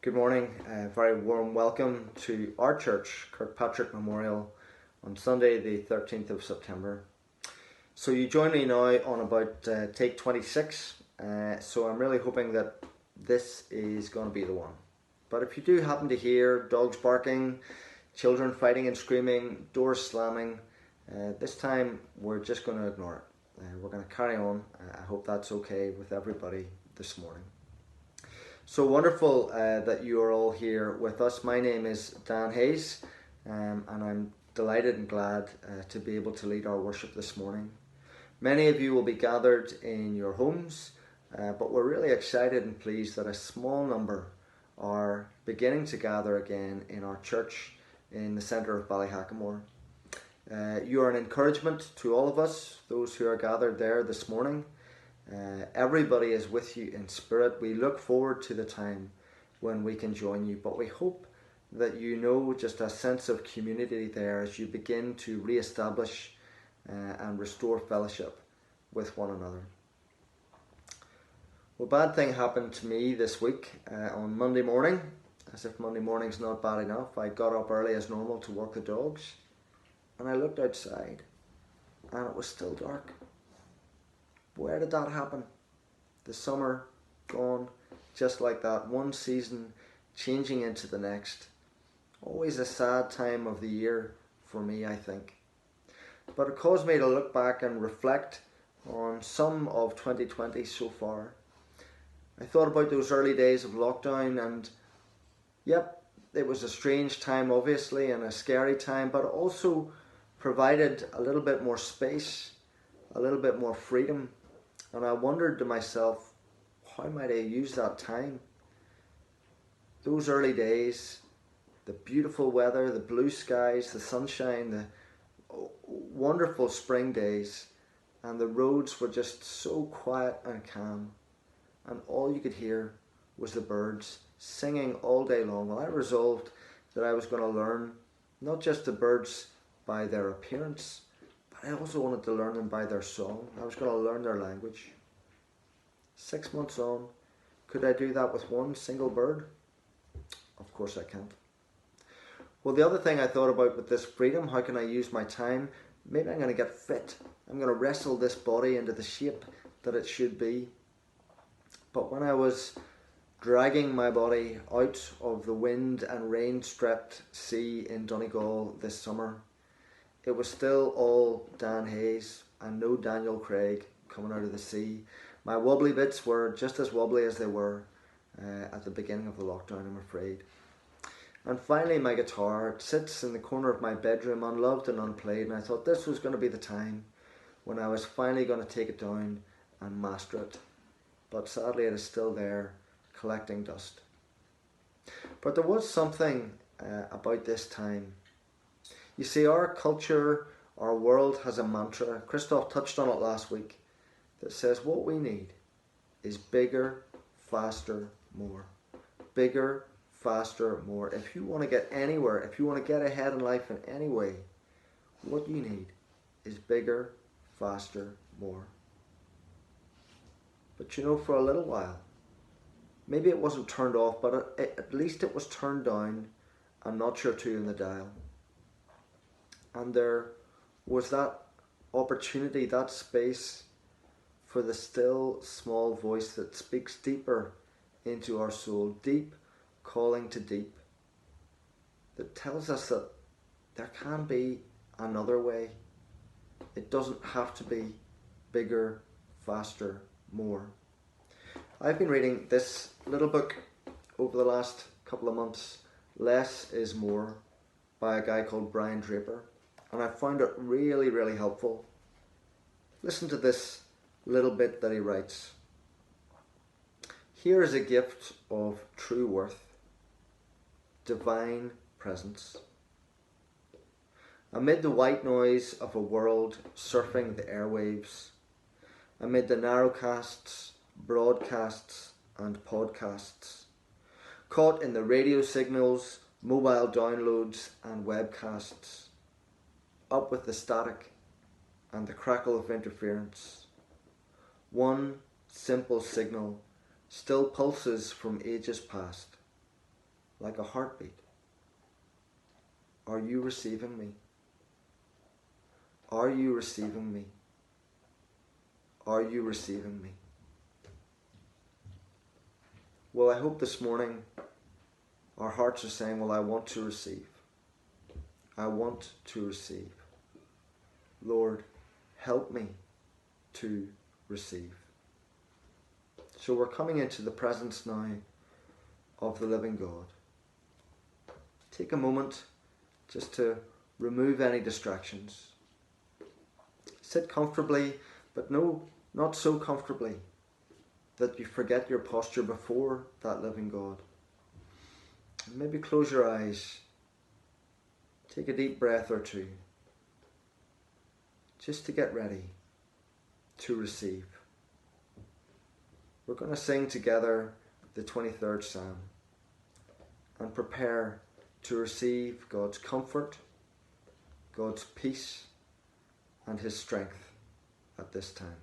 Good morning, very warm welcome to our church, Kirkpatrick Memorial, on Sunday the 13th of September. So you join me now on about take 26, so I'm really hoping that this is going to be the one. But if you do happen to hear dogs barking, children fighting and screaming, doors slamming, this time we're just going to ignore it. We're going to carry on. I hope that's okay with everybody this morning. So wonderful that you are all here with us. My name is Dan Hayes, and I'm delighted and glad to be able to lead our worship this morning. Many of you will be gathered in your homes, but we're really excited and pleased that a small number are beginning to gather again in our church in the centre of Ballyhackamore. You are an encouragement to all of us, those who are gathered there this morning. Everybody is with you in spirit. We look forward to the time when we can join you, but we hope that you know just a sense of community there as you begin to re-establish and restore fellowship with one another. Well, bad thing happened to me this week on Monday morning. As if Monday morning's not bad enough, I got up early as normal to walk the dogs, and I looked outside and it was still dark. Where did that happen? The summer gone just like that, one season changing into the next. Always a sad time of the year for me, I think. But it caused me to look back and reflect on some of 2020 so far. I thought about those early days of lockdown, and yep, it was a strange time obviously and a scary time, but also provided a little bit more space, a little bit more freedom. And I wondered to myself, how might I use that time? Those early days, the beautiful weather, the blue skies, the sunshine, the wonderful spring days, and the roads were just so quiet and calm. And all you could hear was the birds singing all day long. Well, I resolved that I was going to learn not just the birds by their appearance, I also wanted to learn them by their song. I was going to learn their language. 6 months on, could I do that with one single bird? Of course I can't. Well, the other thing I thought about with this freedom, how can I use my time? Maybe I'm going to get fit. I'm going to wrestle this body into the shape that it should be. But when I was dragging my body out of the wind and rain-swept sea in Donegal this summer, it was still all Dan Hayes and no Daniel Craig coming out of the sea. My wobbly bits were just as wobbly as they were at the beginning of the lockdown, I'm afraid. And finally my guitar sits in the corner of my bedroom, unloved and unplayed, and I thought this was going to be the time when I was finally going to take it down and master it. But sadly it is still there, collecting dust. But there was something about this time. You see, our culture, our world has a mantra, Christoph touched on it last week, that says what we need is bigger, faster, more. Bigger, faster, more. If you want to get anywhere, if you want to get ahead in life in any way, what you need is bigger, faster, more. But you know, for a little while, maybe it wasn't turned off, but at least it was turned down a notch or two in the dial. And there was that opportunity, that space for the still small voice that speaks deeper into our soul, deep calling to deep, that tells us that there can be another way. It doesn't have to be bigger, faster, more. I've been reading this little book over the last couple of months, Less is More, by a guy called Brian Draper. And I found it really, really helpful. Listen to this little bit that he writes. Here is a gift of true worth, divine presence. Amid the white noise of a world surfing the airwaves, amid the narrowcasts, broadcasts and podcasts, caught in the radio signals, mobile downloads and webcasts, up with the static and the crackle of interference. One simple signal still pulses from ages past. like a heartbeat. Are you receiving me? Are you receiving me? Are you receiving me? Well, I hope this morning our hearts are saying, well, I want to receive. I want to receive. Lord, help me to receive. So we're coming into the presence now of the living God. Take a moment just to remove any distractions. Sit comfortably, but no, not so comfortably that you forget your posture before that living God. And maybe close your eyes. Take a deep breath or two, just to get ready to receive. We're going to sing together the 23rd Psalm and prepare to receive God's comfort, God's peace, and His strength at this time.